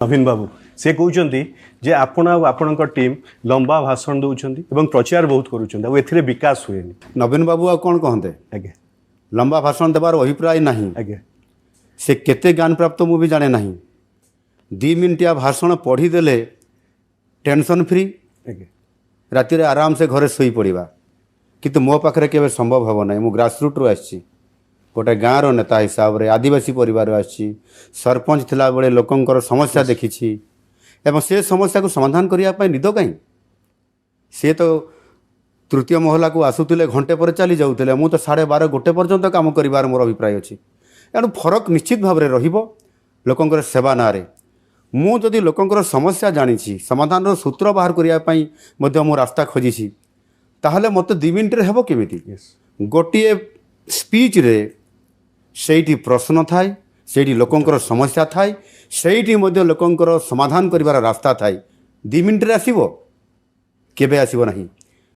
नवीन बाबू से कहते जे आपण आपण टीम लंबा भाषण दौरान एवं प्रचार बहुत करुँच विकास हुए नवीन बाबू आ कौन कहते आगे लंबा भाषण देवार अभिप्राय नहीं आगे से केते ज्ञान प्राप्त मुझे जाने नहीं 2 मिनिटिया भाषण पढ़ीदे टेंशन फ्री आगे राति रे आराम से घरे शोई पड़ा किंतु मो पाखे केवे संभव हम ना मु ग्रासरूट आसी गोटे गाँव नेता हिसाब से आदिवासी परिवार आसी सरपंच थिला बेले लोकंकर समस्या देखी एवं से समस्या को समाधान करने निद कहीं सी तो तृतीय महला को आसुले घंटे पर चली जाऊे मुझे तो 12:30 1 पर्यंत काम कर मोर अभिप्राय अच्छी एणु फरक निश्चित भाव में रोकंर सेवा ना मुझे लोकंर समस्या जानी समाधान सूत्र बाहर करने मु रास्ता खोजी ताहले मत 2 मिनिट हेब केमिति गोटे स्पीच रे सेठी प्रश्न थाए सेठी लोकंकर समस्या थाए सेठी मध्य लोकंकर समाधान करिवार रास्ता थाए 2 मिनिट रे आसीबो केबे आसीबो नहीं।